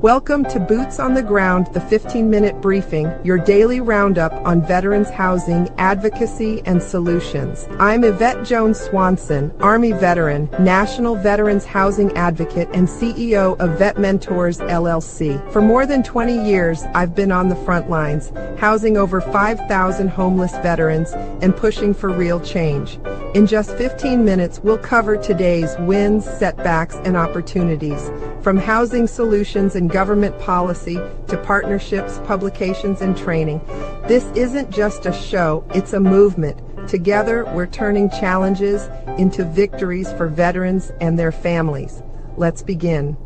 Welcome to Boots on the Ground, the 15-minute briefing, your daily roundup on veterans housing, advocacy, and solutions. I'm Yvette Jones Swanson, Army veteran, National Veterans Housing Advocate, and CEO of Vet Mentors, LLC. For more than 20 years, I've been on the front lines, housing over 5,000 homeless veterans and pushing for real change. In just 15 minutes, we'll cover today's wins, setbacks, and opportunities, from housing solutions and government policy to partnerships, publications, and training. This isn't just a show, it's a movement. Together, we're turning challenges into victories for veterans and their families. Let's begin.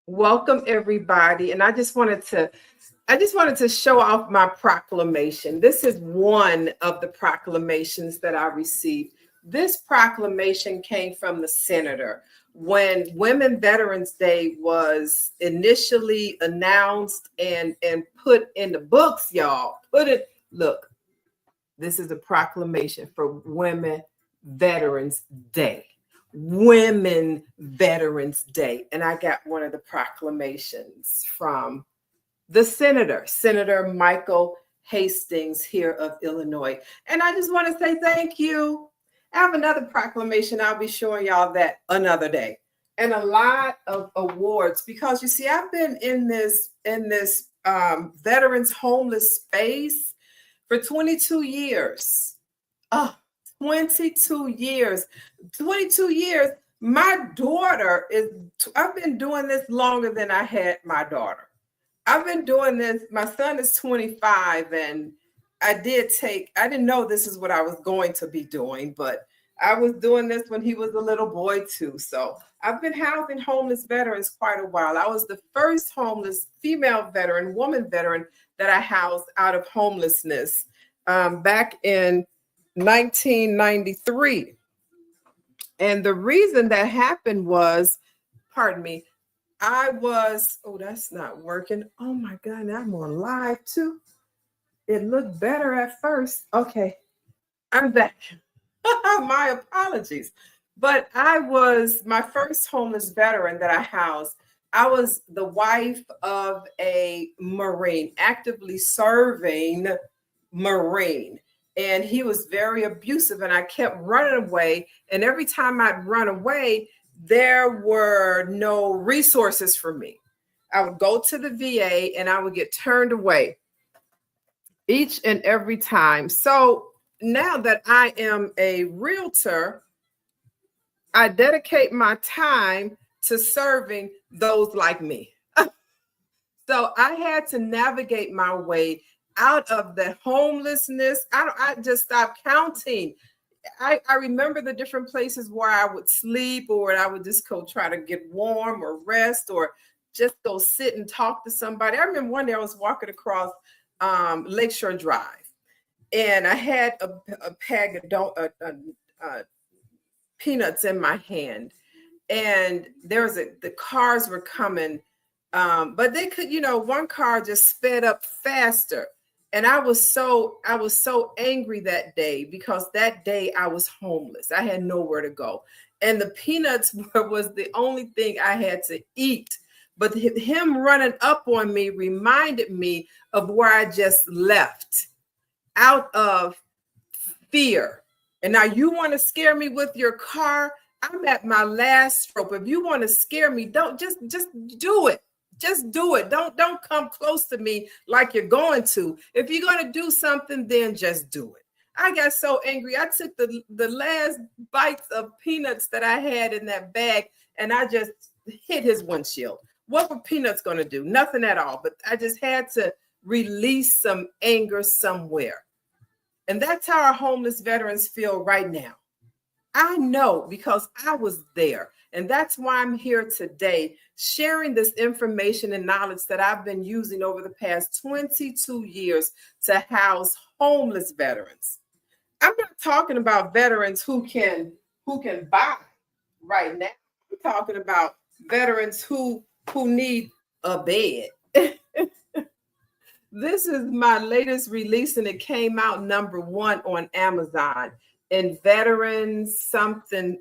Welcome, everybody. And I just wanted to show off my proclamation. This is one of the proclamations that I received. This proclamation came from the senator when Women Veterans Day was initially announced and put in the books, y'all. Look, this is a proclamation for Women Veterans Day. Women Veterans Day. And I got one of the proclamations from the Senator Michael Hastings here of Illinois. And I just want to say thank you. I have another proclamation. I'll be showing y'all that another day. And a lot of awards, because you see, I've been in this veterans homeless space for 22 years. 22 years. 22 years. My daughter I've been doing this longer than I had my daughter. I've been doing this. My son is 25, and I didn't know this is what I was going to be doing, but I was doing this when he was a little boy too. So I've been housing homeless veterans quite a while. I was the first homeless female veteran, woman veteran that I housed out of homelessness back in 1993. And the reason that happened was, that's not working. Oh my God, I'm on live too. It looked better at first. Okay, I'm back. My apologies. But I was my first homeless veteran that I housed. I was the wife of a Marine, actively serving Marine. And he was very abusive, and I kept running away. And every time I'd run away, there were no resources for me. I would go to the VA and I would get turned away each and every time. So now that I am a realtor, I dedicate my time to serving those like me. So I had to navigate my way out of the homelessness. I just stopped counting. I remember the different places where I would sleep, or I would just go try to get warm or rest, or just go sit and talk to somebody. I remember one day I was walking across Lakeshore Drive, and I had a bag of peanuts in my hand, and the cars were coming, but they could, one car just sped up faster. And I was so angry that day, because that day I was homeless. I had nowhere to go. And the peanuts was the only thing I had to eat. But him running up on me reminded me of where I just left, out of fear. And now you want to scare me with your car? I'm at my last rope. If you want to scare me, don't just do it. Just do it. Don't come close to me like you're going to. If you're going to do something, then just do it. I got so angry. I took the last bites of peanuts that I had in that bag, and I just hit his windshield. What were peanuts going to do? Nothing at all. But I just had to release some anger somewhere. And that's how our homeless veterans feel right now. I know, because I was there. And that's why I'm here today, sharing this information and knowledge that I've been using over the past 22 years to house homeless veterans. I'm not talking about veterans who can buy right now. I'm talking about veterans who need a bed. This is my latest release, and it came out #1 on Amazon. in veterans, something,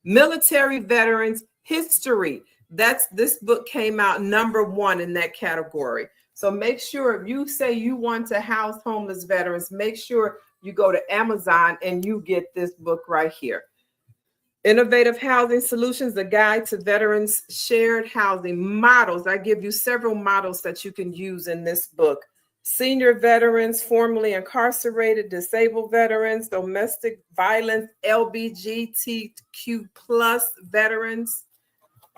military veterans history. This book came out #1 in that category. So make sure if you say you want to house homeless veterans, make sure you go to Amazon and you get this book right here. Innovative Housing Solutions, a guide to veterans shared housing models. I give you several models that you can use in this book. Senior veterans, formerly incarcerated, disabled veterans, domestic violence, LGBTQ plus veterans.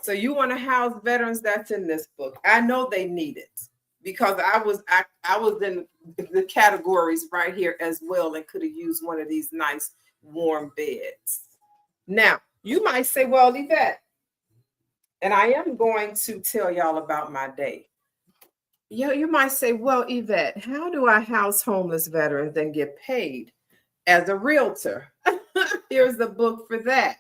So you want to house veterans, that's in this book. I know they need it because I was in the categories right here as well and could have used one of these nice warm beds. Now, you might say, well, Yvette, and I am going to tell y'all about my day. You might say, well, Yvette, how do I house homeless veterans and get paid as a realtor? Here's the book for that.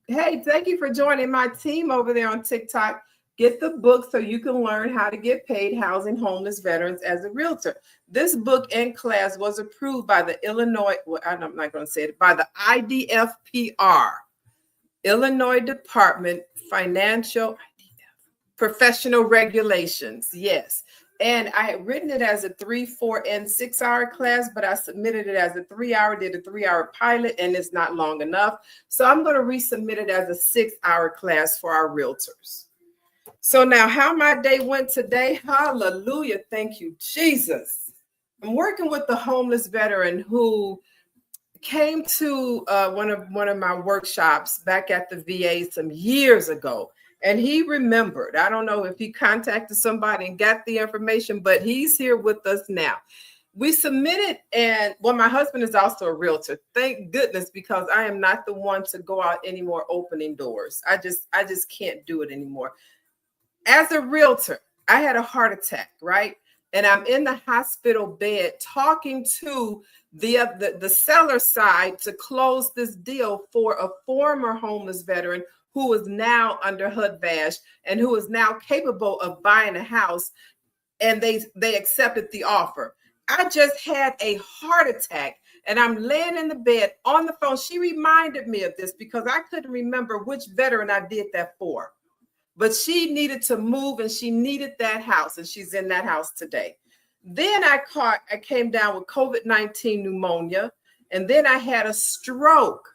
Hey, thank you for joining my team over there on TikTok. Get the book so you can learn how to get paid housing homeless veterans as a realtor. This book and class was approved by the Illinois, well, I'm not going to say it, by the IDFPR, Illinois Department Financial Professional Regulations. Yes. And I had written it as a 3, 4, and 6 hour class, but I submitted it as a 3-hour, did a 3-hour pilot, and it's not long enough. So I'm going to resubmit it as a 6-hour class for our realtors. So now how my day went today, hallelujah, thank you, Jesus. I'm working with the homeless veteran who came to one of my workshops back at the VA some years ago. And he remembered. I don't know if he contacted somebody and got the information, but he's here with us now. We submitted, and well, my husband is also a realtor. Thank goodness, because I am not the one to go out anymore opening doors. I just can't do it anymore. As a realtor, I had a heart attack, right? And I'm in the hospital bed talking to the seller side to close this deal for a former homeless veteran who is now under HUD-VASH and who is now capable of buying a house, and they accepted the offer. I just had a heart attack, and I'm laying in the bed on the phone. She reminded me of this because I couldn't remember which veteran I did that for. But she needed to move, and she needed that house, and she's in that house today. Then I came down with COVID-19 pneumonia, and then I had a stroke.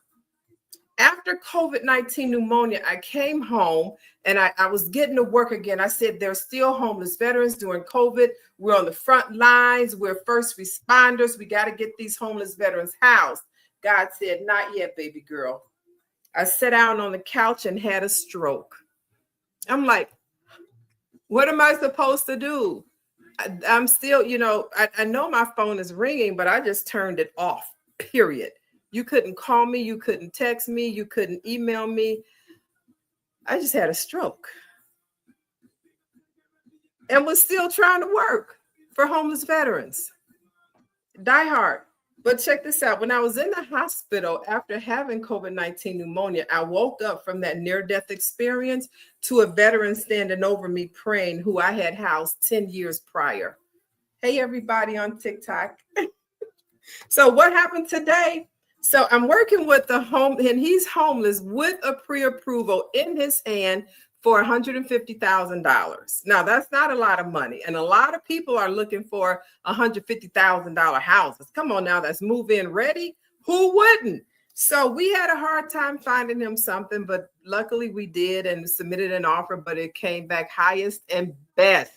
After COVID-19 pneumonia, I came home and I was getting to work again. I said, there's still homeless veterans during COVID. We're on the front lines. We're first responders. We got to get these homeless veterans housed. God said, not yet, baby girl. I sat down on the couch and had a stroke. I'm like, what am I supposed to do? I'm still, I know my phone is ringing, but I just turned it off, period. You couldn't call me. You couldn't text me. You couldn't email me. I just had a stroke and was still trying to work for homeless veterans. Die hard. But check this out. When I was in the hospital after having COVID-19 pneumonia, I woke up from that near-death experience to a veteran standing over me praying who I had housed 10 years prior. Hey, everybody on TikTok. So what happened today? So I'm working with and he's homeless with a pre-approval in his hand for $150,000. Now that's not a lot of money. And a lot of people are looking for $150,000 houses. Come on now, that's move-in ready. Who wouldn't? So we had a hard time finding him something, but luckily we did and submitted an offer, but it came back highest and best.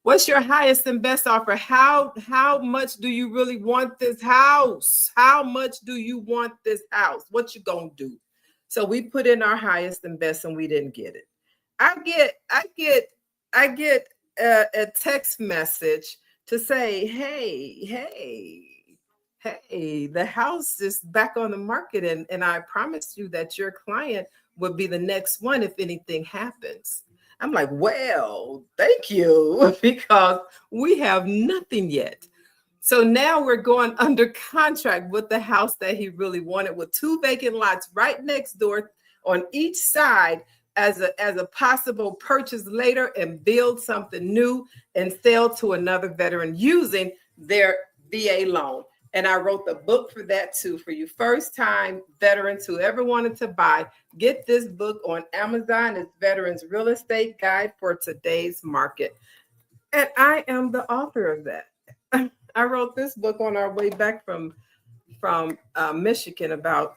What's your highest and best offer? How much do you really want this house? How much do you want this house? What you gonna do? So we put in our highest and best, and we didn't get it. I get a text message to say, hey, the house is back on the market, and I promised you that your client would be the next one if anything happens. I'm like, well, thank you, because we have nothing yet. So now we're going under contract with the house that he really wanted, with 2 vacant lots right next door on each side as a possible purchase later, and build something new and sell to another veteran using their VA loan. And I wrote the book for that too. For you first-time veterans who ever wanted to buy, get this book on Amazon. It's Veterans Real Estate Guide for Today's Market. And I am the author of that. I wrote this book on our way back from Michigan about,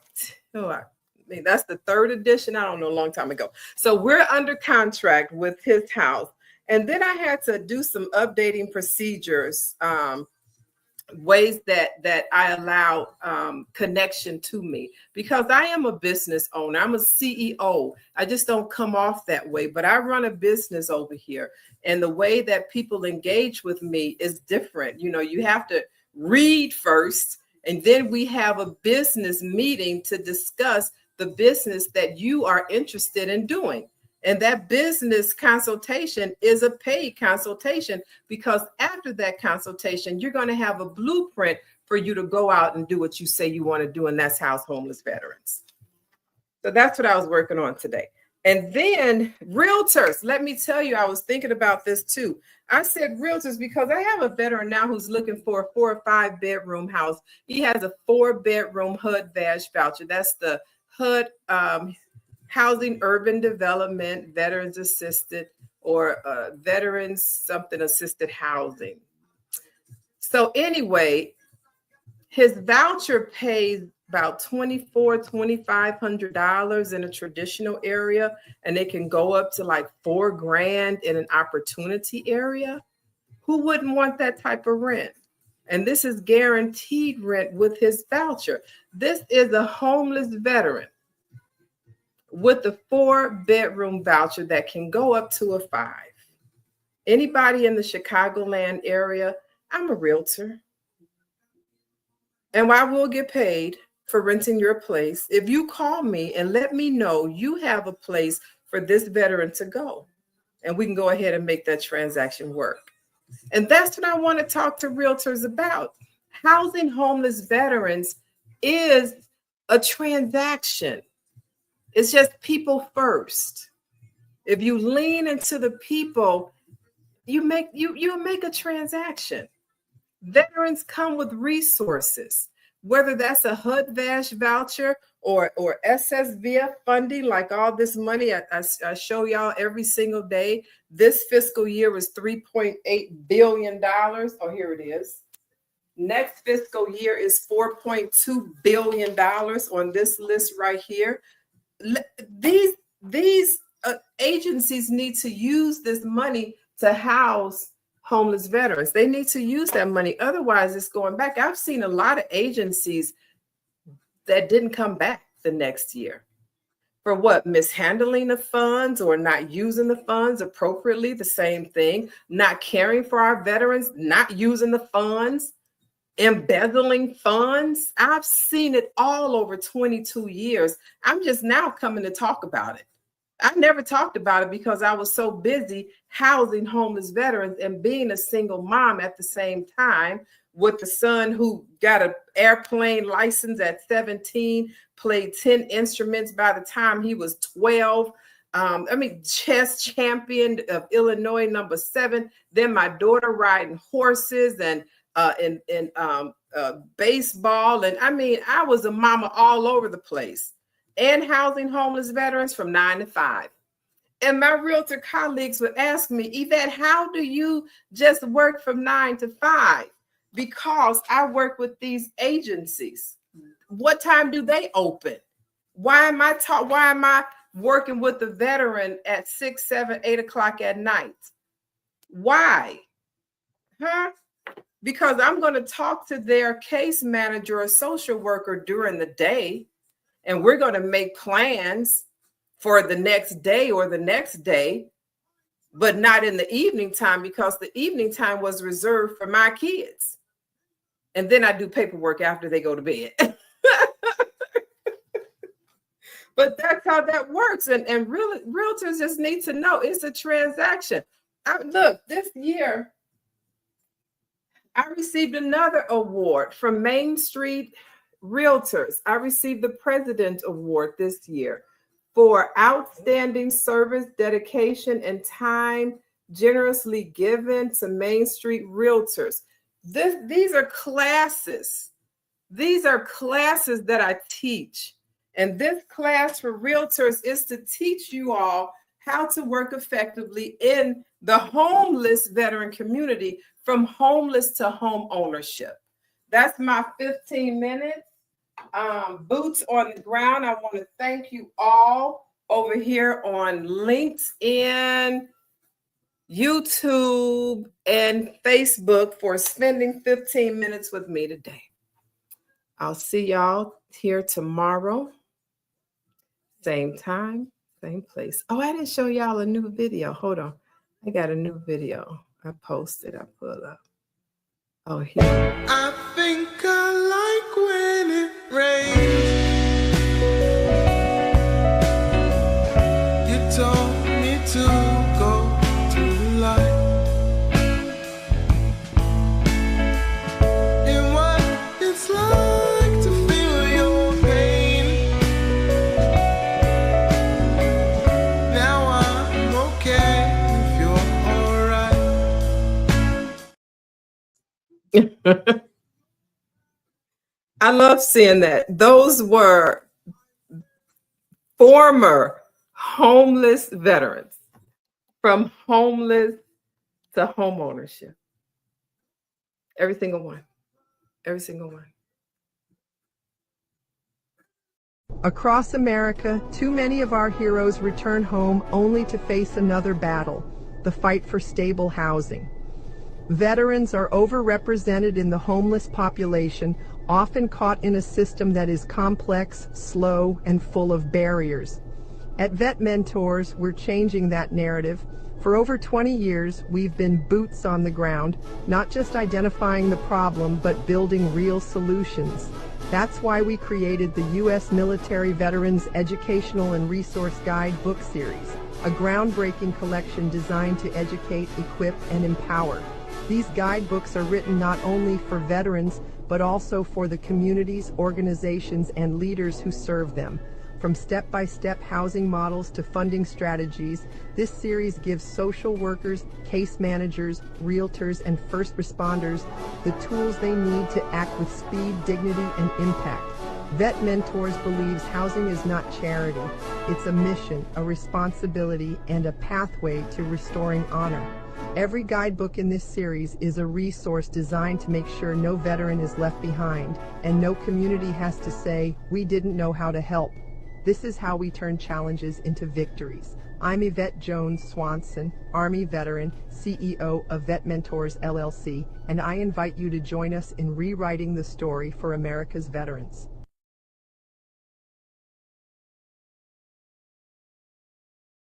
that's the third edition. I don't know, a long time ago. So we're under contract with his house. And then I had to do some updating procedures, ways that I allow connection to me, because I am a business owner. I'm a CEO. I just don't come off that way, but I run a business over here. And the way that people engage with me is different. You know, you have to read first, and then we have a business meeting to discuss the business that you are interested in doing. And that business consultation is a paid consultation, because after that consultation, you're going to have a blueprint for you to go out and do what you say you want to do, and that's house homeless veterans. So that's what I was working on today. And then realtors, let me tell you, I was thinking about this too. I said realtors because I have a veteran now who's looking for a 4 or 5 bedroom house. He has a 4-bedroom HUD-VASH voucher. That's the HUD Housing Urban Development, Veterans Assisted, or Veterans something assisted housing. So anyway, his voucher pays about $2,400-$2,500 in a traditional area, and it can go up to like $4,000 in an opportunity area. Who wouldn't want that type of rent? And this is guaranteed rent with his voucher. This is a homeless veteran with the 4-bedroom voucher that can go up to a 5. Anybody in the Chicagoland area, I'm a realtor. And I will get paid for renting your place if you call me and let me know you have a place for this veteran to go. And we can go ahead and make that transaction work. And that's what I want to talk to realtors about. Housing homeless veterans is a transaction. It's just people first. If you lean into the people, you make a transaction. Veterans come with resources, whether that's a HUD-VASH voucher or SSVF funding, like all this money I show y'all every single day. This fiscal year was $3.8 billion. Oh, here it is. Next fiscal year is $4.2 billion on this list right here. These agencies need to use this money to house homeless veterans. They need to use that money. Otherwise, it's going back. I've seen a lot of agencies that didn't come back the next year. For what? Mishandling the funds or not using the funds appropriately. The same thing. Not caring for our veterans, not using the funds, embezzling funds. I've seen it all over 22 years. I'm just now coming to talk about it. I never talked about it because I was so busy housing homeless veterans and being a single mom at the same time, with the son who got an airplane license at 17, played 10 instruments by the time he was 12. Chess champion of Illinois, number 7. Then my daughter riding horses and baseball. And I was a mama all over the place, and housing homeless veterans from 9 to 5. And my realtor colleagues would ask me, Yvette, how do you just work from 9 to 5? Because I work with these agencies. What time do they open? Why am I working with the veteran at 6, 7, 8 o'clock at night? Why? Because I'm going to talk to their case manager or social worker during the day, and we're going to make plans for the next day or the next day, but not in the evening time, because the evening time was reserved for my kids. And then I do paperwork after they go to bed. But that's how that works. And really, realtors just need to know it's a transaction. Look, this year, I received another award from Main Street Realtors. I received the President Award this year for outstanding service, dedication, and time generously given to Main Street Realtors. These are classes These are classes that I teach. And this class for realtors is to teach you all how to work effectively in the homeless veteran community, from homeless to home ownership. That's my 15 minutes. Boots on the ground. I want to thank you all over here on LinkedIn, YouTube, and Facebook for spending 15 minutes with me today. I'll see y'all here tomorrow. Same time, same place. Oh, I didn't show y'all a new video. Hold on. I got a new video. I posted. I pulled up. Oh, here. I think I like when it rains. You told me to go to the light. And what it's like to feel your pain. Now I'm okay if you're alright. I love seeing that. Those were former homeless veterans, from homeless to home ownership. Every single one. Every single one. Across America, too many of our heroes return home only to face another battle, the fight for stable housing. Veterans are overrepresented in the homeless population, often caught in a system that is complex, slow, and full of barriers. At Vet Mentors, we're changing that narrative. For over 20 years, we've been boots on the ground, not just identifying the problem, but building real solutions. That's why we created the U.S. Military Veterans Educational and Resource Guidebook series, a groundbreaking collection designed to educate, equip, and empower. These guidebooks are written not only for veterans, but also for the communities, organizations, and leaders who serve them. From step-by-step housing models to funding strategies, this series gives social workers, case managers, realtors, and first responders the tools they need to act with speed, dignity, and impact. Vet Mentors believes housing is not charity. It's a mission, a responsibility, and a pathway to restoring honor. Every guidebook in this series is a resource designed to make sure no veteran is left behind, and no community has to say, "We didn't know how to help." This is how we turn challenges into victories. I'm Yvette Jones Swanson, Army veteran, CEO of Vet Mentors LLC, and I invite you to join us in rewriting the story for America's veterans.